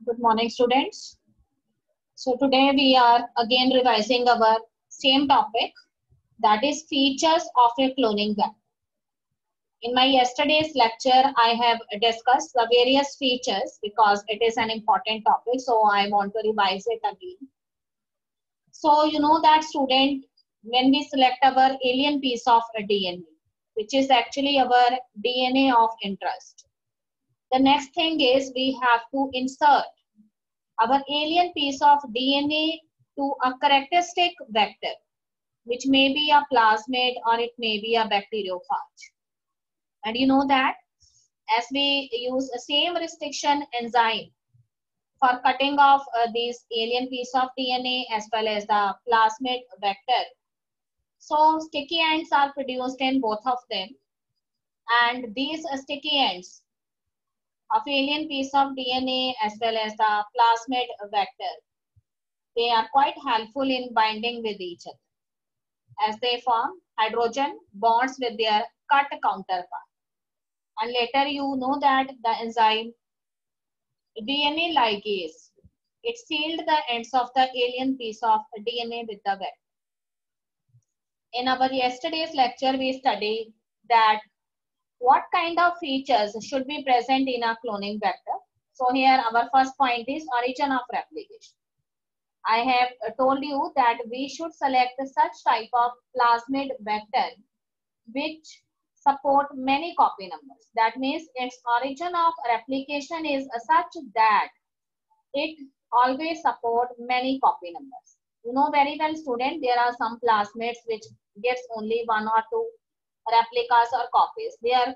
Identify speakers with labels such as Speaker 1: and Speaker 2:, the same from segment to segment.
Speaker 1: Good morning, students. So today we are again revising our same topic, that is features of a cloning vector. In my yesterday's lecture, I have discussed the various features because it is an important topic, so I want to revise it again. So you know that, student, when we select our alien piece of DNA, which is actually our DNA of interest, the next thing is we have to insert our alien piece of DNA to a characteristic vector, which may be a plasmid or it may be a bacteriophage. And you know that as we use the same restriction enzyme for cutting off this alien piece of DNA as well as the plasmid vector, so sticky ends are produced in both of them, and these sticky ends of alien piece of DNA as well as the plasmid vector, they are quite helpful in binding with each other as they form hydrogen bonds with their cut counterpart. And later you know that the enzyme DNA ligase, it sealed the ends of the alien piece of DNA with the vector. In our yesterday's lecture, we studied that what kind of features should be present in a cloning vector. So here our first point is origin of replication. I have told you that we should select such type of plasmid vector which support many copy numbers. That means its origin of replication is such that it always support many copy numbers. You know very well, student, there are some plasmids which gives only 1 or 2 replicas or copies. There,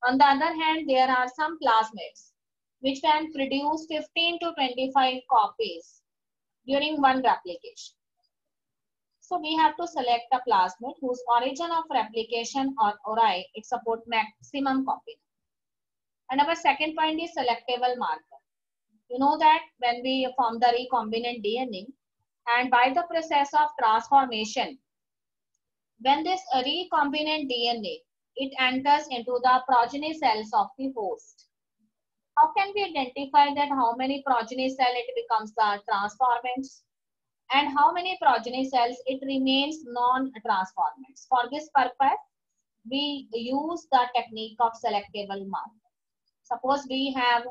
Speaker 1: on the other hand, there are some plasmids which can produce 15 to 25 copies during one replication. So we have to select a plasmid whose origin of replication or ori, it supports maximum copy. And our second point is selectable marker. You know that when we form the recombinant DNA, and by the process of transformation, when this recombinant DNA, it enters into the progeny cells of the host. How can we identify that how many progeny cell it becomes the transformants and how many progeny cells it remains non-transformants? For this purpose, we use the technique of selectable marker. Suppose we have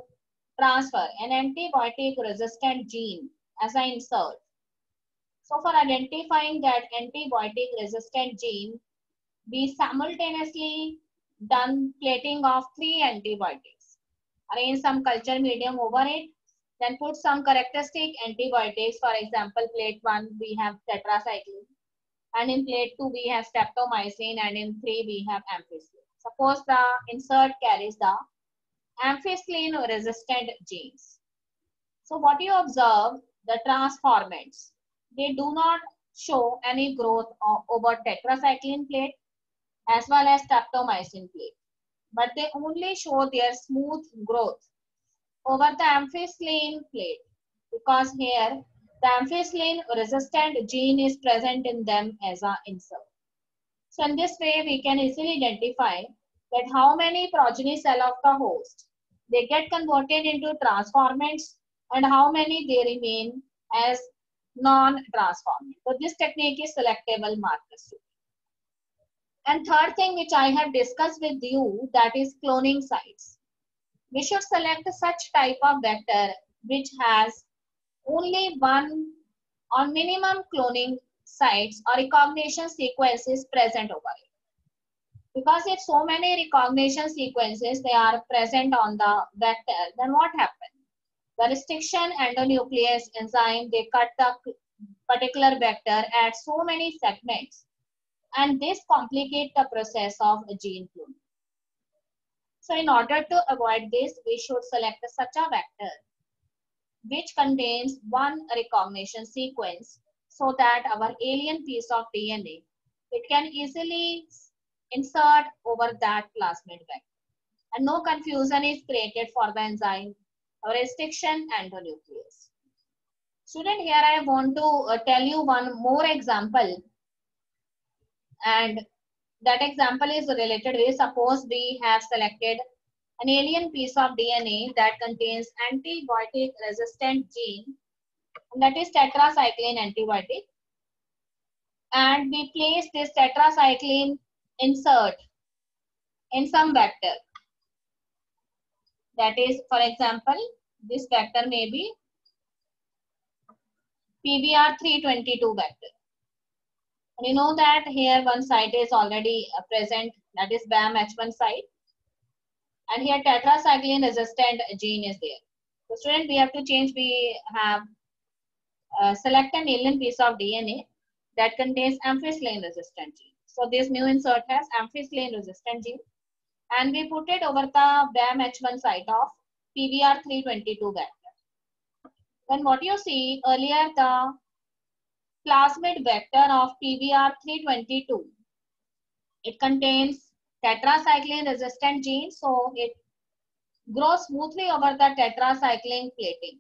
Speaker 1: transfer an antibiotic resistant gene as an insert. So for identifying that antibiotic resistant gene, we simultaneously done plating of 3 antibiotics. Arrange some culture medium over it, then put some characteristic antibiotics. For example, plate 1 we have tetracycline, and in plate 2 we have streptomycin, and in 3 we have ampicillin. Suppose the insert carries the ampicillin resistant genes. So what you observe, the transformants, they do not show any growth over tetracycline plate as well as streptomycin plate, but they only show their smooth growth over the ampicillin plate, because here the ampicillin resistant gene is present in them as an insert. So in this way we can easily identify that how many progeny cell of the host they get converted into transformants and how many they remain as non-transformant. So this technique is selectable markers. And third thing which I have discussed with you, that is cloning sites. We should select such type of vector which has only one or minimum cloning sites or recognition sequences present over it. Because if so many recognition sequences they are present on the vector, then what happens? The restriction endonuclease enzyme, they cut the particular vector at so many segments, and this complicates the process of gene cloning. So in order to avoid this, we should select such a vector which contains one recognition sequence so that our alien piece of DNA, it can easily insert over that plasmid vector. And no confusion is created for the enzyme or restriction endonuclease. Student, here I want to tell you one more example, and that example is related with, suppose we have selected an alien piece of DNA that contains antibiotic resistant gene, that is tetracycline antibiotic, and we place this tetracycline insert in some vector. That is, for example, this vector may be PBR322 vector. And you know that here one site is already present, that is BAM-H1 site. And here tetracycline resistant gene is there. So student, we have to change, we have select an alien piece of DNA that contains ampicillin resistant gene. So this new insert has ampicillin resistant gene, and we put it over the BAM-H1 site of PBR322 vector. Then what you see earlier, the plasmid vector of PBR322, it contains tetracycline resistant gene, so it grows smoothly over the tetracycline plating.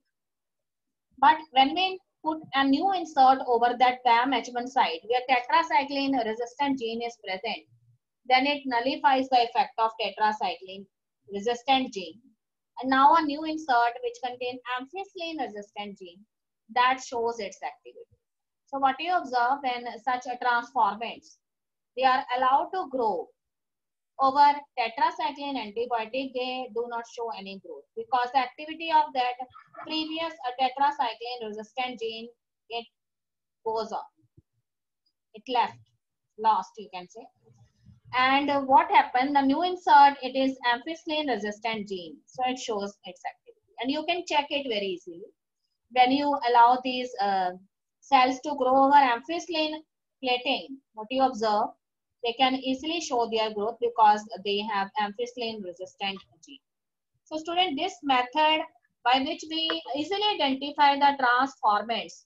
Speaker 1: But when we put a new insert over that BAM-H1 site where tetracycline resistant gene is present, then it nullifies the effect of tetracycline resistant gene. And now a new insert which contains ampicillin resistant gene, that shows its activity. So what you observe when such transformants, they are allowed to grow over tetracycline antibiotic, they do not show any growth because the activity of that previous tetracycline resistant gene, it goes on. It lost you can say. And what happened, the new insert, it is ampicillin resistant gene, so it shows its activity. And you can check it very easily. When you allow these cells to grow over ampicillin plating, what you observe, they can easily show their growth because they have ampicillin resistant gene. So student, this method by which we easily identify the transformants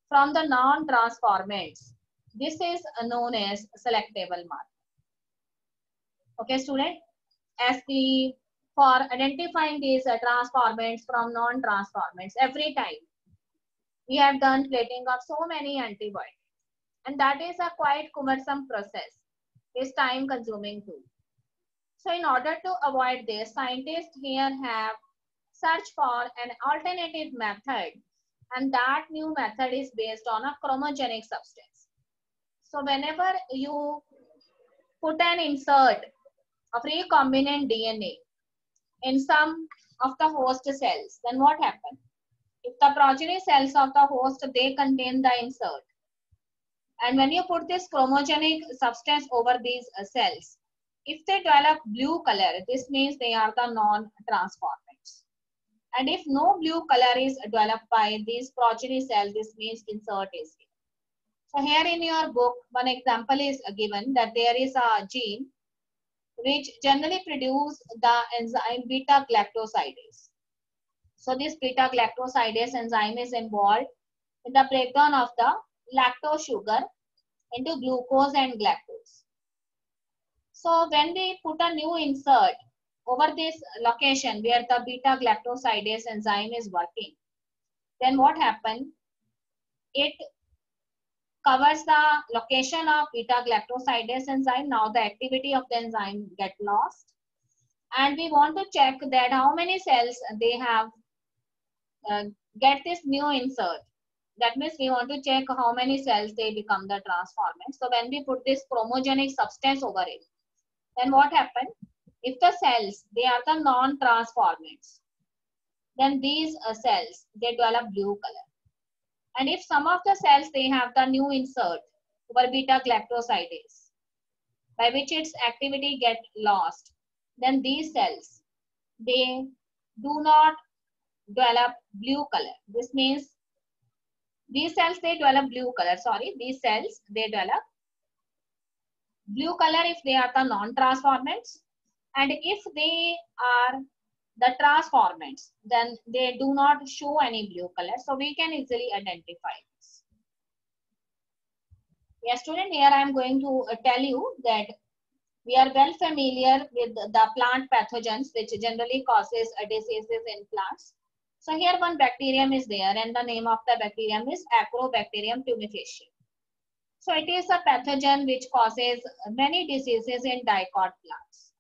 Speaker 1: from the non-transformants, this is known as selectable marker. Okay student, as for identifying these transformants from non-transformants, every time we have done plating of so many antibiotics, and that is a quite cumbersome process. It's time consuming too. So in order to avoid this, scientists here have searched for an alternative method, and that new method is based on a chromogenic substance. So whenever you put an insert of recombinant DNA in some of the host cells, then what happens? If the progeny cells of the host, they contain the insert, and when you put this chromogenic substance over these cells, if they develop blue color, this means they are the non-transformants. And if no blue color is developed by these progeny cells, this means insert is here. So here in your book, one example is given that there is a gene which generally produce the enzyme beta-galactosidase. So this beta-galactosidase enzyme is involved in the breakdown of the lactose sugar into glucose and galactose. So when we put a new insert over this location where the beta-galactosidase enzyme is working, then what happens? It covers the location of beta-galactosidase enzyme. Now the activity of the enzyme get lost, and we want to check that how many cells they have get this new insert. That means we want to check how many cells they become the transformants. So when we put this chromogenic substance over it, then what happens? If the cells, they are the non-transformants, then these cells, they develop blue color. And if some of the cells, they have the new insert over beta-galactosidase, by which its activity get lost, then these cells, they do not develop blue color. This means these cells, they develop blue color. Sorry, these cells, they develop blue color if they are the non-transformants. And if they are the transformants, then they do not show any blue color. So we can easily identify this. Yes, student, here I am going to tell you that we are well familiar with the plant pathogens which generally causes diseases in plants. So here one bacterium is there, and the name of the bacterium is Acrobacterium tumefacium. So it is a pathogen which causes many diseases in dicot plants.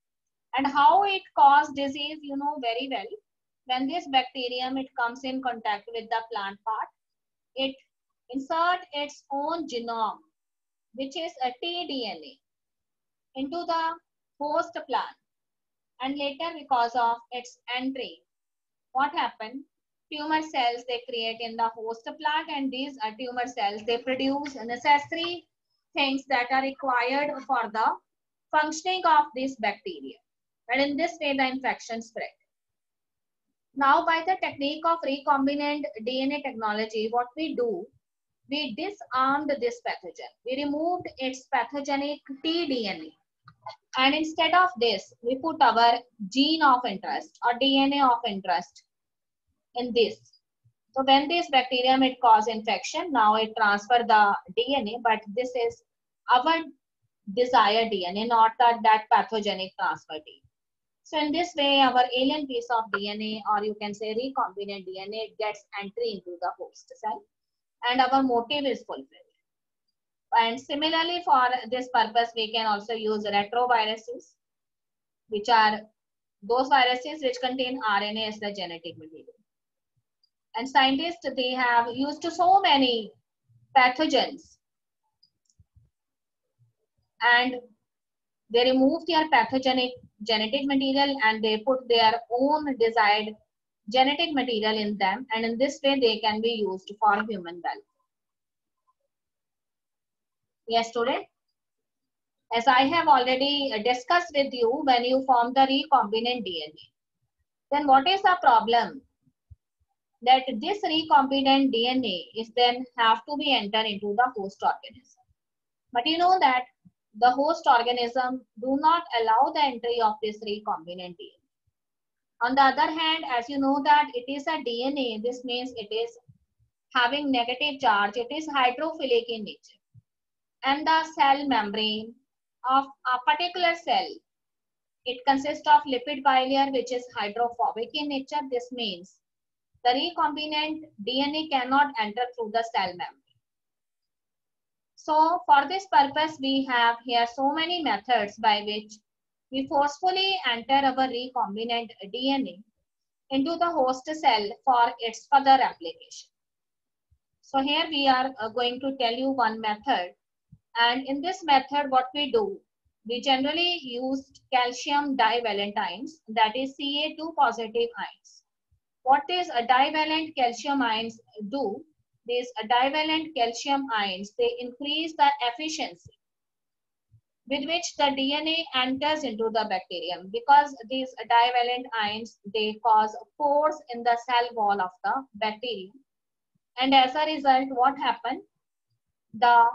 Speaker 1: And how it causes disease, you know very well. When this bacterium, it comes in contact with the plant part, it insert its own genome, which is a tDNA, into the host plant. And later, because of its entry, what happened? Tumor cells they create in the host plant, and these tumor cells they produce necessary things that are required for the functioning of this bacteria. And in this way, the infection spread. Now, by the technique of recombinant DNA technology, what we do, we disarmed this pathogen. We removed its pathogenic tDNA. And instead of this, we put our gene of interest or DNA of interest in this. So when this bacterium, it cause infection, now it transfer the DNA, but this is our desired DNA, not that pathogenic transfer DNA. So in this way, our alien piece of DNA, or you can say recombinant DNA, gets entry into the host cell, and our motive is fulfilled. And similarly, for this purpose, we can also use retroviruses, which are those viruses which contain RNA as the genetic material. And scientists, they have used so many pathogens, and they remove their pathogenic genetic material and they put their own desired genetic material in them, and in this way they can be used for human welfare. Yes, student. As I have already discussed with you, when you form the recombinant DNA, then what is the problem? That this recombinant DNA is then have to be entered into the host organism. But you know that the host organism do not allow the entry of this recombinant DNA. On the other hand, as you know that it is a DNA, this means it is having negative charge, it is hydrophilic in nature. And the cell membrane of a particular cell, it consists of lipid bilayer which is hydrophobic in nature. This means the recombinant DNA cannot enter through the cell membrane. So for this purpose, we have here so many methods by which we forcefully enter our recombinant DNA into the host cell for its further application. So here we are going to tell you one method. And in this method, what we do, we generally use calcium divalent ions, that is Ca2 positive ions. What is a divalent calcium ions do? These divalent calcium ions, they increase the efficiency with which the DNA enters into the bacterium, because these divalent ions, they cause pores in the cell wall of the bacterium. And as a result, what happens? The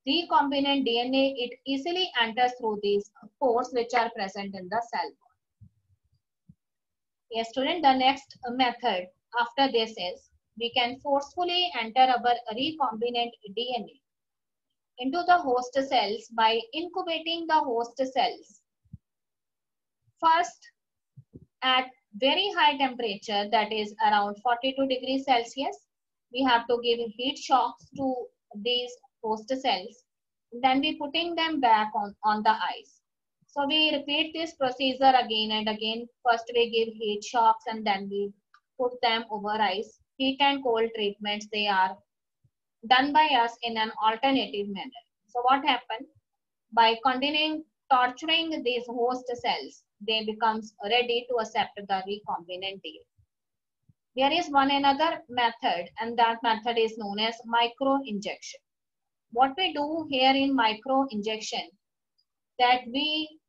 Speaker 1: recombinant DNA, it easily enters through these pores which are present in the cell wall. Yes, student, the next method after this is we can forcefully enter our recombinant DNA into the host cells by incubating the host cells. First, at very high temperature, that is around 42 degrees Celsius, we have to give heat shocks to these host cells. Then we putting them back on the ice. So we repeat this procedure again and again. First we give heat shocks and then we put them over ice. Heat and cold treatments, they are done by us in an alternative manner. So what happened? By continuing torturing these host cells, they becomes ready to accept the recombinant DNA. There is one another method, and that method is known as micro-injection. What we do here in micro-injection, that we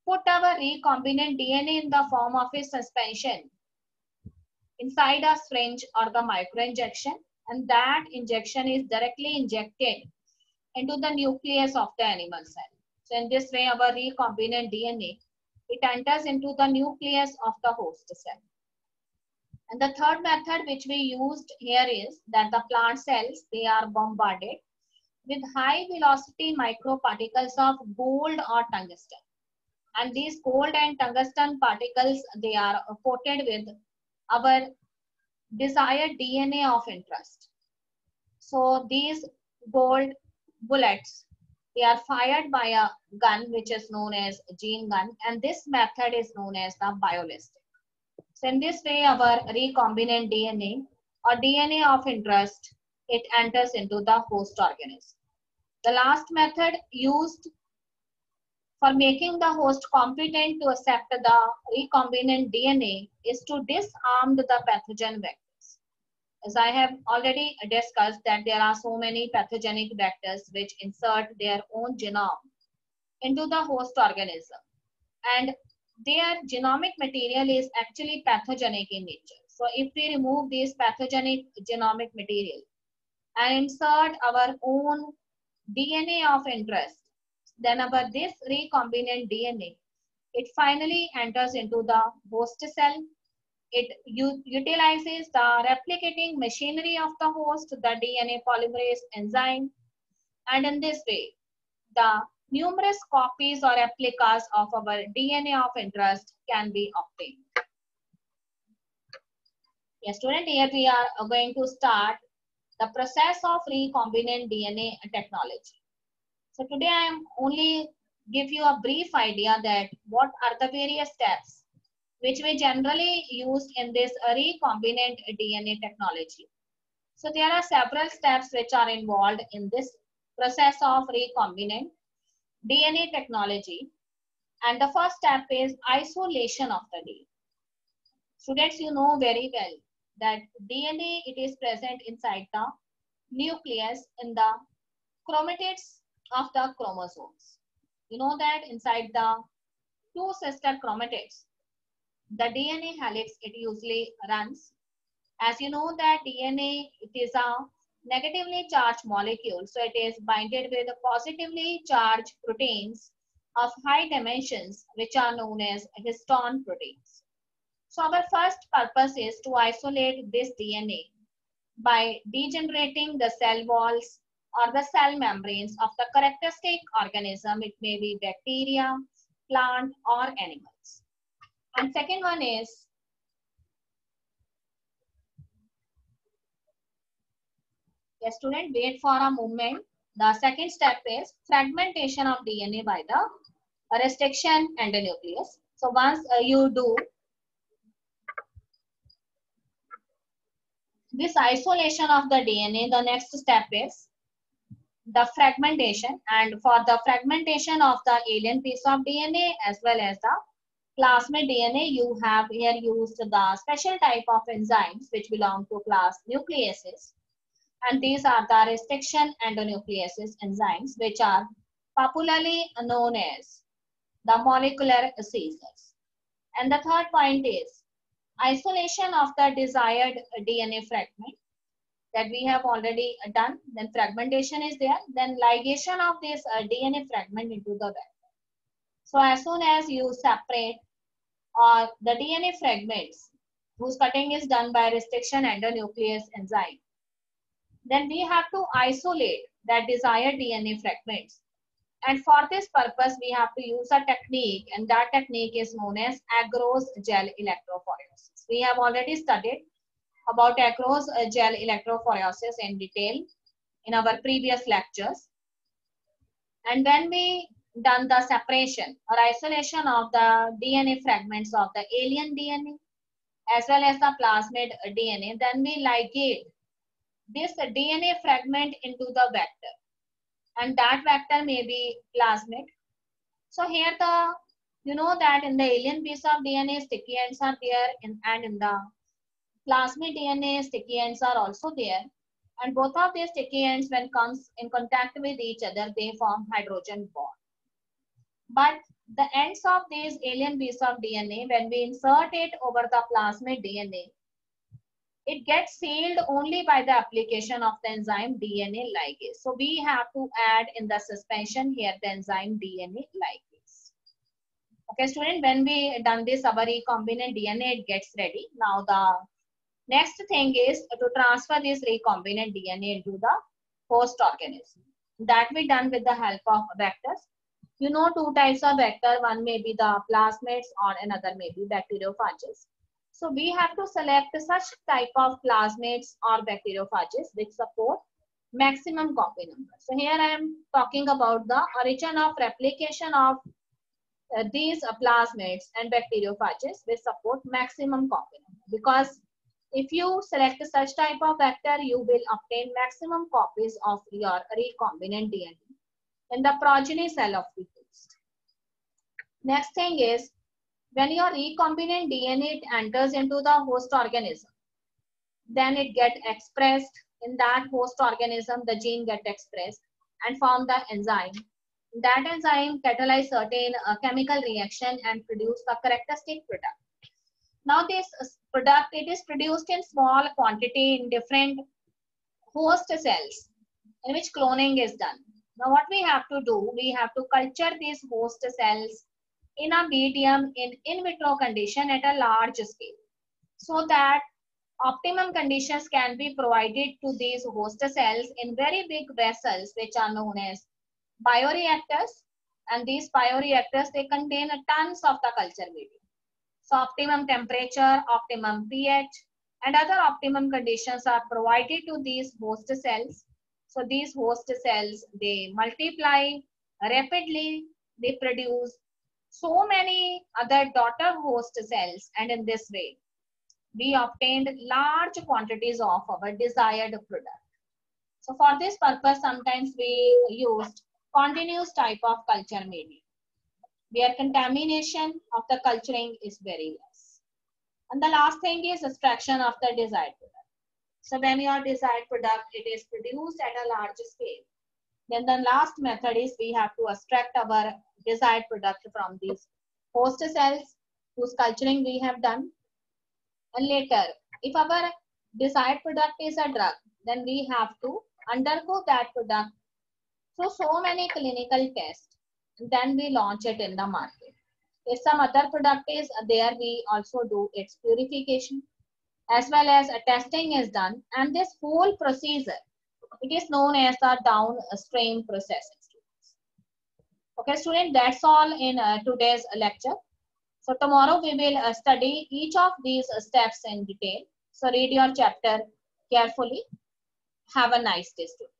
Speaker 1: put our recombinant DNA in the form of a suspension inside a syringe or the micro-injection, and that injection is directly injected into the nucleus of the animal cell. So in this way, our recombinant DNA, it enters into the nucleus of the host cell. And the third method which we used here is that the plant cells, they are bombarded with high velocity microparticles of gold or tungsten. And these gold and tungsten particles, they are coated with our desired DNA of interest. So these gold bullets, They are fired by a gun which is known as gene gun, and this method is known as the biolistic. So in this way, our recombinant DNA or DNA of interest, it enters into the host organism. The last method used for making the host competent to accept the recombinant DNA is to disarm the pathogen vectors. As I have already discussed that there are so many pathogenic vectors which insert their own genome into the host organism, and their genomic material is actually pathogenic in nature. So if we remove this pathogenic genomic material and insert our own DNA of interest, then this recombinant DNA, it finally enters into the host cell. It utilizes the replicating machinery of the host, the DNA polymerase enzyme, and in this way, the numerous copies or replicas of our DNA of interest can be obtained. Yes, student, here we are going to start the process of recombinant DNA technology. So today I am only give you a brief idea that what are the various steps which we generally use in this recombinant DNA technology. So there are several steps which are involved in this process of recombinant DNA technology. And the first step is isolation of the DNA. Students, you know very well that DNA, it is present inside the nucleus in the chromatids of the chromosomes. You know that inside the two sister chromatids, the DNA helix, it usually runs. As you know that DNA, it is a negatively charged molecule. So it is binded with positively charged proteins of high dimensions, which are known as histone proteins. So our first purpose is to isolate this DNA by degenerating the cell walls or the cell membranes of the characteristic organism. It may be bacteria, plant, or animals. And second one is yes, student, wait for a moment. The second step is fragmentation of DNA by the restriction endonuclease. So once you do this isolation of the DNA, the next step is the fragmentation. And for the fragmentation of the alien piece of DNA as well as the plasmid DNA, you have here used the special type of enzymes which belong to class nucleases. And these are the restriction endonucleases enzymes, which are popularly known as the molecular seizures. And the third point is isolation of the desired DNA fragment that we have already done. Then fragmentation is there. Then ligation of this DNA fragment into the vector. So as soon as you separate or the DNA fragments whose cutting is done by restriction endonuclease enzyme, then we have to isolate that desired DNA fragments. And for this purpose, we have to use a technique, and that technique is known as agarose gel electrophoresis. We have already studied about agarose gel electrophoresis in detail in our previous lectures. And when we done the separation or isolation of the DNA fragments of the alien DNA as well as the plasmid DNA, then we ligate this DNA fragment into the vector, and that vector may be plasmid. So here you know that in the alien piece of DNA, sticky ends are there, and in the plasmid DNA, sticky ends are also there. And both of these sticky ends, when comes in contact with each other, they form hydrogen bond. But the ends of these alien piece of DNA, when we insert it over the plasmid DNA, it gets sealed only by the application of the enzyme DNA ligase. So we have to add in the suspension here the enzyme DNA ligase. Okay, student, when we done this, our recombinant DNA, it gets ready. Now the next thing is to transfer this recombinant DNA into the host organism. That we done with the help of vectors. You know two types of vector. One may be the plasmids or another may be bacteriophages. So we have to select such type of plasmids or bacteriophages which support maximum copy number. So here I am talking about the origin of replication of these plasmids and bacteriophages which support maximum copy number, because if you select such type of vector, you will obtain maximum copies of your recombinant DNA in the progeny cell of the host. Next thing is, when your recombinant DNA enters into the host organism, then it get expressed in that host organism, the gene get expressed and form the enzyme. That enzyme catalyze certain chemical reaction and produce the characteristic product. Now this product, it is produced in small quantity in different host cells in which cloning is done. Now what we have to do, we have to culture these host cells in a medium in vitro condition at a large scale, so that optimum conditions can be provided to these host cells in very big vessels which are known as bioreactors, and these bioreactors, they contain tons of the culture medium. So optimum temperature, optimum pH and other optimum conditions are provided to these host cells. So these host cells, they multiply rapidly, they produce so many other daughter host cells, and in this way we obtained large quantities of our desired product. So for this purpose, sometimes we used continuous type of culture medium, where contamination of the culturing is very less. And the last thing is extraction of the desired product. So when your desired product, it is produced at a large scale, then the last method is we have to extract our desired product from these host cells whose culturing we have done. And later, if our desired product is a drug, then we have to undergo that product through so many clinical tests, and then we launch it in the market. If some other product is there, we also do its purification as well as a testing is done, and this whole procedure, it is known as the downstream processing. Okay, student, that's all in today's lecture. So tomorrow we will study each of these steps in detail. So read your chapter carefully. Have a nice day, student.